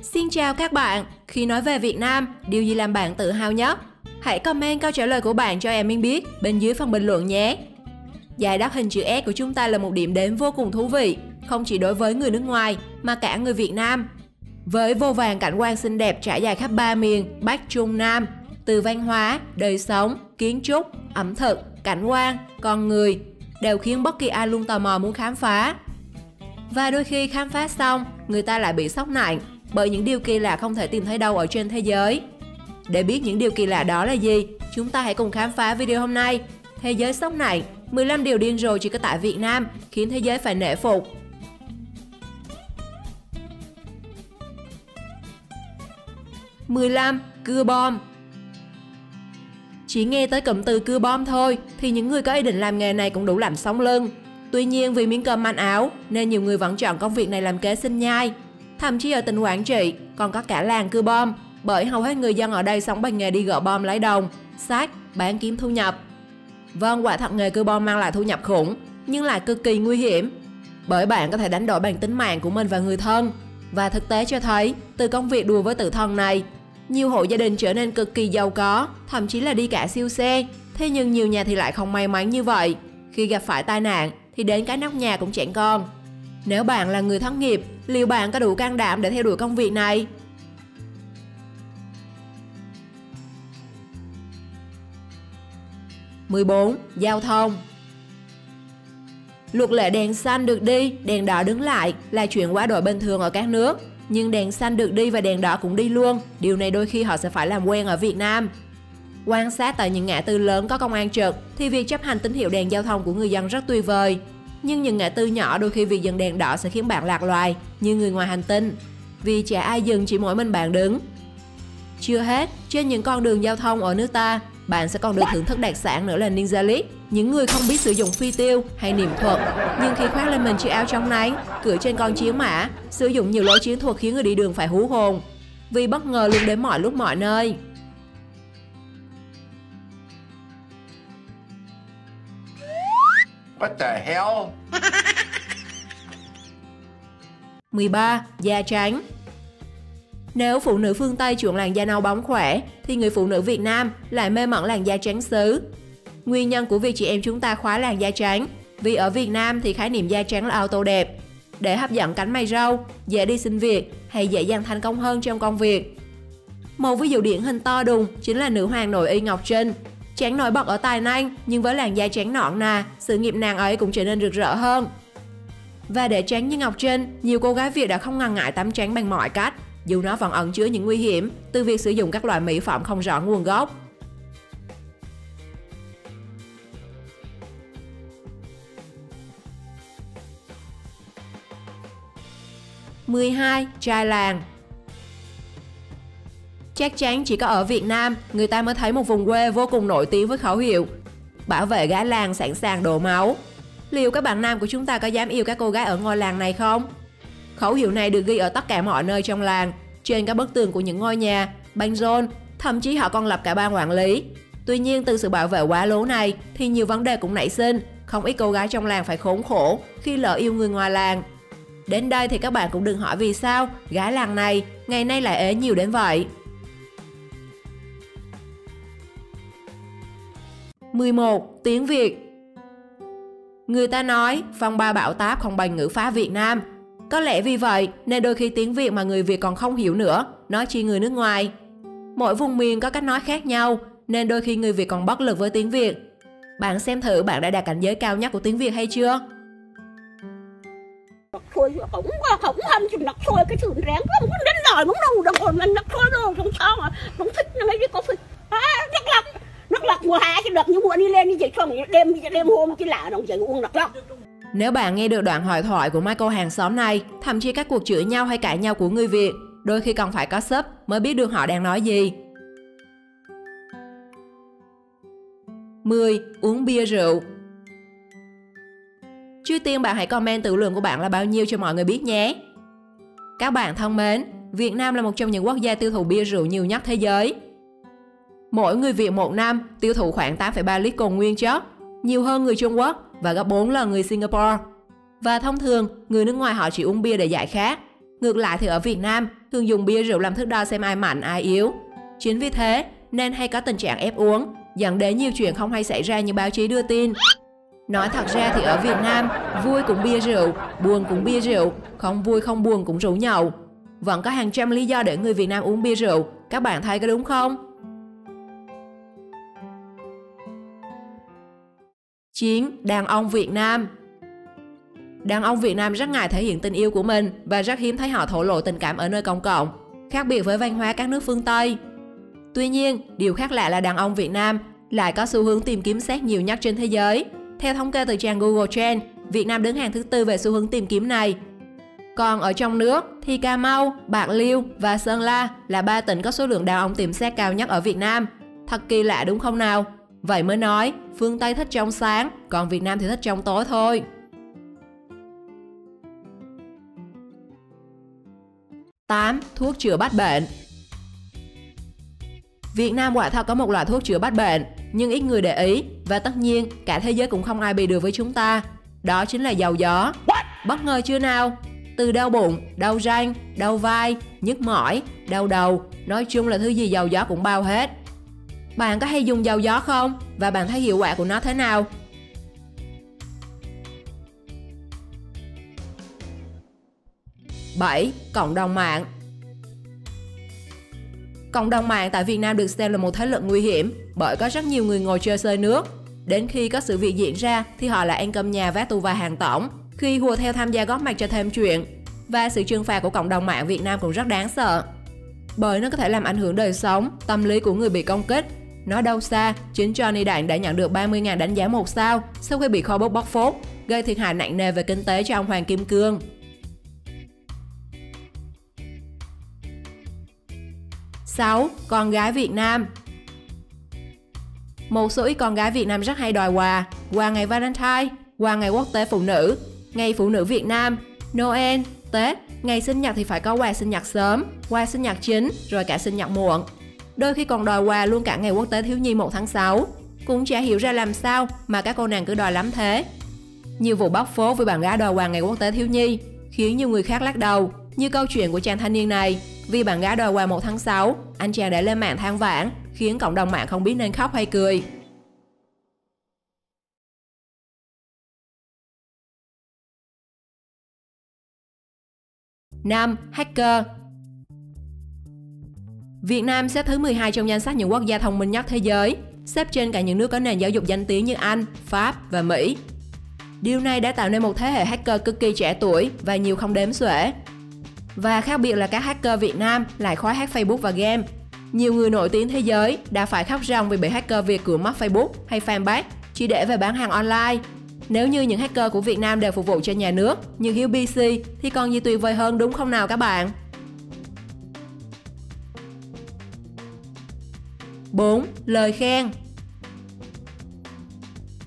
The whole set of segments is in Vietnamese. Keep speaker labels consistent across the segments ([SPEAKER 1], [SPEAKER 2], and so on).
[SPEAKER 1] Xin chào các bạn, khi nói về Việt Nam, điều gì làm bạn tự hào nhất? Hãy comment câu trả lời của bạn cho em biết bên dưới phần bình luận nhé. Giải đất hình chữ S của chúng ta là một điểm đến vô cùng thú vị, không chỉ đối với người nước ngoài mà cả người Việt Nam. Với vô vàn cảnh quan xinh đẹp trải dài khắp ba miền Bắc Trung Nam, từ văn hóa, đời sống, kiến trúc, ẩm thực, cảnh quan, con người đều khiến bất kỳ ai luôn tò mò muốn khám phá. Và đôi khi khám phá xong, người ta lại bị sốc nặng bởi những điều kỳ lạ không thể tìm thấy đâu ở trên thế giới. Để biết những điều kỳ lạ đó là gì, chúng ta hãy cùng khám phá video hôm nay. Thế giới sốc nặng, 15 điều điên rồ chỉ có tại Việt Nam khiến thế giới phải nể phục. – 15. Cưa bom. Chỉ nghe tới cụm từ cưa bom thôi thì những người có ý định làm nghề này cũng đủ lạnh sống lưng. Tuy nhiên vì miếng cơm manh áo nên nhiều người vẫn chọn công việc này làm kế sinh nhai. Thậm chí ở tỉnh Quảng Trị còn có cả làng cưa bom, bởi hầu hết người dân ở đây sống bằng nghề đi gỡ bom lấy đồng, xác, bán kiếm thu nhập. Vâng, quả thật nghề cưa bom mang lại thu nhập khủng, nhưng lại cực kỳ nguy hiểm. Bởi bạn có thể đánh đổi bằng tính mạng của mình và người thân. Và thực tế cho thấy, từ công việc đùa với tử thần này, nhiều hộ gia đình trở nên cực kỳ giàu có, thậm chí là đi cả siêu xe. Thế nhưng nhiều nhà thì lại không may mắn như vậy. Khi gặp phải tai nạn thì đến cái nóc nhà cũng chẳng còn. Nếu bạn là người thất nghiệp, liệu bạn có đủ can đảm để theo đuổi công việc này? – 14. Giao thông. Luật lệ đèn xanh được đi, đèn đỏ đứng lại là chuyện quá đổi bình thường ở các nước. Nhưng đèn xanh được đi và đèn đỏ cũng đi luôn. Điều này đôi khi họ sẽ phải làm quen ở Việt Nam. Quan sát tại những ngã tư lớn có công an trực thì việc chấp hành tín hiệu đèn giao thông của người dân rất tuyệt vời. Nhưng những ngã tư nhỏ đôi khi việc dừng đèn đỏ sẽ khiến bạn lạc loài như người ngoài hành tinh. Vì chả ai dừng, chỉ mỗi mình bạn đứng. Chưa hết, trên những con đường giao thông ở nước ta, bạn sẽ còn được thưởng thức đặc sản nữa là Ninja League. Những người không biết sử dụng phi tiêu hay niệm thuật, nhưng khi khoác lên mình chiếc áo chống nắng, cưỡi trên con chiến mã, sử dụng nhiều lối chiến thuật khiến người đi đường phải hú hồn. Vì bất ngờ luôn đến mọi lúc mọi nơi.
[SPEAKER 2] What the hell?
[SPEAKER 1] 13. Da trắng. Nếu phụ nữ phương Tây chuộng làn da nâu bóng khỏe, thì người phụ nữ Việt Nam lại mê mẩn làn da trắng xứ. Nguyên nhân của việc chị em chúng ta khoái làn da trắng, vì ở Việt Nam thì khái niệm da trắng là auto đẹp. Để hấp dẫn cánh mày râu, dễ đi xin việc hay dễ dàng thành công hơn trong công việc. Một ví dụ điển hình to đùng chính là nữ hoàng nội y Ngọc Trinh. Chẳng nổi bật ở tài năng, nhưng với làn da trắng nõn nà, sự nghiệp nàng ấy cũng trở nên rực rỡ hơn. Và để trắng như Ngọc Trinh, nhiều cô gái Việt đã không ngần ngại tắm trắng bằng mọi cách, dù nó vẫn ẩn chứa những nguy hiểm từ việc sử dụng các loại mỹ phẩm không rõ nguồn gốc. – 12. Trai làng. Chắc chắn chỉ có ở Việt Nam, người ta mới thấy một vùng quê vô cùng nổi tiếng với khẩu hiệu bảo vệ gái làng sẵn sàng đổ máu. Liệu các bạn nam của chúng ta có dám yêu các cô gái ở ngôi làng này không? Khẩu hiệu này được ghi ở tất cả mọi nơi trong làng, trên các bức tường của những ngôi nhà, băng rôn, thậm chí họ còn lập cả ban quản lý. Tuy nhiên từ sự bảo vệ quá lố này thì nhiều vấn đề cũng nảy sinh, không ít cô gái trong làng phải khốn khổ khi lỡ yêu người ngoài làng. Đến đây thì các bạn cũng đừng hỏi vì sao gái làng này ngày nay lại ế nhiều đến vậy. 11. Tiếng Việt. Người ta nói phong ba bão táp không bằng ngữ pháp Việt Nam. Có lẽ vì vậy nên đôi khi tiếng Việt mà người Việt còn không hiểu nữa, nói chi người nước ngoài. Mỗi vùng miền có cách nói khác nhau nên đôi khi người Việt còn bất lực với tiếng Việt. Bạn xem thử bạn đã đạt cảnh giới cao nhất của tiếng Việt hay chưa?
[SPEAKER 3] Thôi không hâm chừng nặc thôi cái chuyện ráng không đến nổi muốn đâu đồng còn mình nặc thôi đâu không sao mà không thích mấy cái có thích nặc lặc mùa hạ cái đợt như mùa đi lên như vậy không đêm hôm cái lạ đồng vậy uống nặc lặc.
[SPEAKER 1] Nếu bạn nghe được đoạn hội thoại của mấy cô hàng xóm này, thậm chí các cuộc chửi nhau hay cãi nhau của người Việt, đôi khi còn phải có sub mới biết được họ đang nói gì. 10. Uống bia rượu. Trước tiên bạn hãy comment tử lượng của bạn là bao nhiêu cho mọi người biết nhé. Các bạn thân mến, Việt Nam là một trong những quốc gia tiêu thụ bia rượu nhiều nhất thế giới. Mỗi người Việt một năm tiêu thụ khoảng 8,3 lít cồn nguyên chất, nhiều hơn người Trung Quốc và gấp 4 lần người Singapore. Và thông thường, người nước ngoài họ chỉ uống bia để giải khát. Ngược lại thì ở Việt Nam, thường dùng bia rượu làm thước đo xem ai mạnh ai yếu. Chính vì thế nên hay có tình trạng ép uống, dẫn đến nhiều chuyện không hay xảy ra như báo chí đưa tin. Nói thật ra thì ở Việt Nam, vui cũng bia rượu, buồn cũng bia rượu, không vui không buồn cũng rủ nhậu. Vẫn có hàng trăm lý do để người Việt Nam uống bia rượu, các bạn thấy có đúng không? 9. Đàn ông Việt Nam. Đàn ông Việt Nam rất ngại thể hiện tình yêu của mình và rất hiếm thấy họ thổ lộ tình cảm ở nơi công cộng, khác biệt với văn hóa các nước phương Tây. Tuy nhiên, điều khác lạ là đàn ông Việt Nam lại có xu hướng tìm kiếm sex nhiều nhất trên thế giới. Theo thống kê từ trang Google Trends, Việt Nam đứng hàng thứ 4 về xu hướng tìm kiếm này. Còn ở trong nước thì Cà Mau, Bạc Liêu và Sơn La là 3 tỉnh có số lượng đàn ông tìm sex cao nhất ở Việt Nam. Thật kỳ lạ đúng không nào? Vậy mới nói, phương Tây thích trong sáng, còn Việt Nam thì thích trong tối thôi. 8. Thuốc chữa bách bệnh. Việt Nam quả thật có một loại thuốc chữa bách bệnh, nhưng ít người để ý và tất nhiên cả thế giới cũng không ai bị được với chúng ta. Đó chính là dầu gió. Bất ngờ chưa nào? Từ đau bụng, đau răng, đau vai, nhức mỏi, đau đầu, nói chung là thứ gì dầu gió cũng bao hết. Bạn có hay dùng dầu gió không? Và bạn thấy hiệu quả của nó thế nào? Bảy. Cộng đồng mạng. Cộng đồng mạng tại Việt Nam được xem là một thế lực nguy hiểm bởi có rất nhiều người ngồi chơi xơi nước. Đến khi có sự việc diễn ra thì họ lại ăn cơm nhà vác tù và hàng tổng, khi hùa theo tham gia góp mặt cho thêm chuyện. Và sự trừng phạt của cộng đồng mạng Việt Nam cũng rất đáng sợ, bởi nó có thể làm ảnh hưởng đời sống, tâm lý của người bị công kích. Nói đâu xa, chính Johnny Đặng đã nhận được 30.000 đánh giá 1 sao sau khi bị kho bốc phốt, gây thiệt hại nặng nề về kinh tế cho ông Hoàng Kim Cương. 6. Con gái Việt Nam. Một số ít con gái Việt Nam rất hay đòi quà ngày Valentine, quà ngày quốc tế phụ nữ, ngày phụ nữ Việt Nam, Noel, Tết, ngày sinh nhật thì phải có quà sinh nhật sớm, quà sinh nhật chính, rồi cả sinh nhật muộn. Đôi khi còn đòi quà luôn cả ngày quốc tế thiếu nhi 1 tháng 6. Cũng chả hiểu ra làm sao mà các cô nàng cứ đòi lắm thế. Nhiều vụ bóc phốt với bạn gái đòi quà ngày quốc tế thiếu nhi khiến nhiều người khác lắc đầu, như câu chuyện của chàng thanh niên này. Vì bạn gái đòi quà 1 tháng 6, anh chàng đã lên mạng than vãn, khiến cộng đồng mạng không biết nên khóc hay cười. 5. Hacker. Việt Nam xếp thứ 12 trong danh sách những quốc gia thông minh nhất thế giới, xếp trên cả những nước có nền giáo dục danh tiếng như Anh, Pháp và Mỹ. Điều này đã tạo nên một thế hệ hacker cực kỳ trẻ tuổi và nhiều không đếm xuể. Và khác biệt là các hacker Việt Nam lại khoái hack Facebook và game. Nhiều người nổi tiếng thế giới đã phải khóc ròng vì bị hacker Việt cưỡng mất Facebook hay fanpage chỉ để về bán hàng online. Nếu như những hacker của Việt Nam đều phục vụ cho nhà nước như Hiếu BC thì còn gì tuyệt vời hơn đúng không nào các bạn? 4. Lời khen.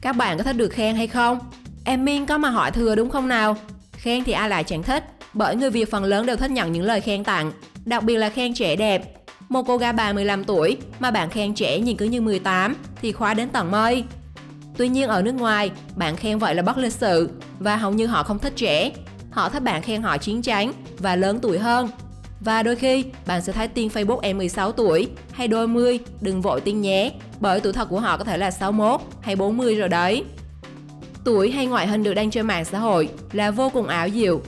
[SPEAKER 1] Các bạn có thích được khen hay không? Em Min có mà hỏi thừa đúng không nào? Khen thì ai lại chẳng thích, bởi người Việt phần lớn đều thích nhận những lời khen tặng, đặc biệt là khen trẻ đẹp. Một cô gái 35 tuổi mà bạn khen trẻ nhìn cứ như 18 thì khoái đến tận mây. Tuy nhiên ở nước ngoài, bạn khen vậy là bất lịch sự và hầu như họ không thích trẻ. Họ thích bạn khen họ chín chắn và lớn tuổi hơn. Và đôi khi bạn sẽ thấy tin Facebook em 16 tuổi hay đôi mươi, đừng vội tin nhé, bởi tuổi thật của họ có thể là 61 hay 40 rồi đấy. Tuổi hay ngoại hình được đăng trên mạng xã hội là vô cùng ảo diệu,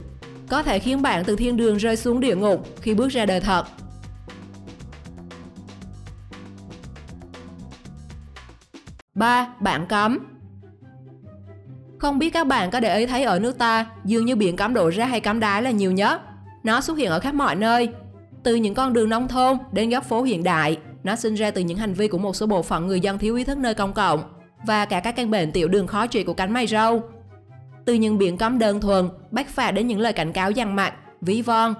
[SPEAKER 1] có thể khiến bạn từ thiên đường rơi xuống địa ngục khi bước ra đời thật. 3. Bản cấm. Không biết các bạn có để ý thấy ở nước ta, dường như biển cấm đổ ra hay cấm đá là nhiều nhất. Nó xuất hiện ở khắp mọi nơi, từ những con đường nông thôn đến góc phố hiện đại. Nó sinh ra từ những hành vi của một số bộ phận người dân thiếu ý thức nơi công cộng và cả các căn bệnh tiểu đường khó trị của cánh mày râu. Từ những biển cấm đơn thuần, bắt phạt đến những lời cảnh cáo dằn mặt, ví von.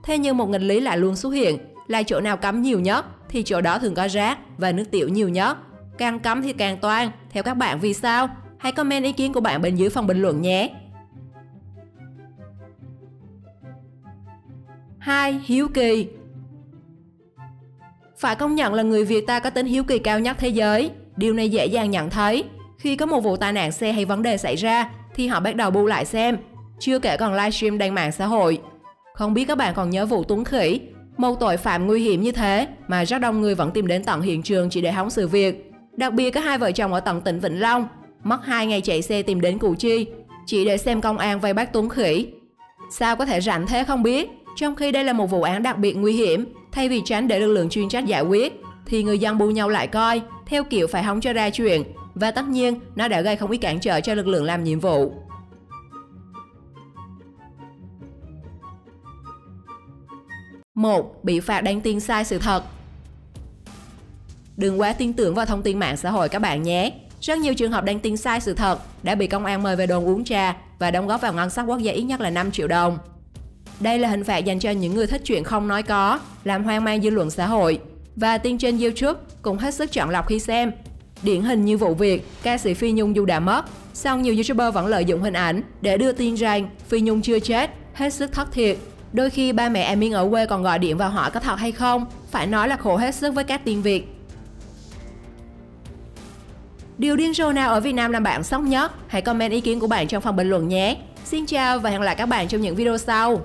[SPEAKER 1] Thế nhưng một nghịch lý lại luôn xuất hiện, là chỗ nào cấm nhiều nhất thì chỗ đó thường có rác và nước tiểu nhiều nhất. Càng cấm thì càng toan. Theo các bạn vì sao? Hãy comment ý kiến của bạn bên dưới phần bình luận nhé. 2. Hiếu kỳ. Phải công nhận là người Việt ta có tính hiếu kỳ cao nhất thế giới. Điều này dễ dàng nhận thấy. Khi có một vụ tai nạn xe hay vấn đề xảy ra thì họ bắt đầu bu lại xem, chưa kể còn livestream đăng mạng xã hội. Không biết các bạn còn nhớ vụ Tuấn Khỉ, Một tội phạm nguy hiểm như thế mà rất đông người vẫn tìm đến tận hiện trường chỉ để hóng sự việc. Đặc biệt có hai vợ chồng ở tận tỉnh Vĩnh Long mất 2 ngày chạy xe tìm đến Củ Chi chỉ để xem công an vây bắt Tuấn khỉ. Sao có thể rảnh thế không biết? Trong khi đây là một vụ án đặc biệt nguy hiểm, thay vì tránh để lực lượng chuyên trách giải quyết thì người dân bu nhau lại coi, theo kiểu phải hóng cho ra chuyện, và tất nhiên nó đã gây không ít cản trở cho lực lượng làm nhiệm vụ. 1. Bị phạt đăng tin sai sự thật. Đừng quá tin tưởng vào thông tin mạng xã hội các bạn nhé. Rất nhiều trường hợp đăng tin sai sự thật đã bị công an mời về đồn uống trà và đóng góp vào ngân sách quốc gia ít nhất là 5 triệu đồng. Đây là hình phạt dành cho những người thích chuyện không nói có, làm hoang mang dư luận xã hội. Và tin trên YouTube cũng hết sức chọn lọc khi xem. Điển hình như vụ việc ca sĩ Phi Nhung dù đã mất, song nhiều YouTuber vẫn lợi dụng hình ảnh để đưa tin rằng Phi Nhung chưa chết, hết sức thất thiệt. Đôi khi ba mẹ admin ở quê còn gọi điện vào hỏi có thật hay không, phải nói là khổ hết sức với các tin Việt. Điều điên rồ nào ở Việt Nam làm bạn sốc nhất? Hãy comment ý kiến của bạn trong phần bình luận nhé. Xin chào và hẹn gặp lại các bạn trong những video sau.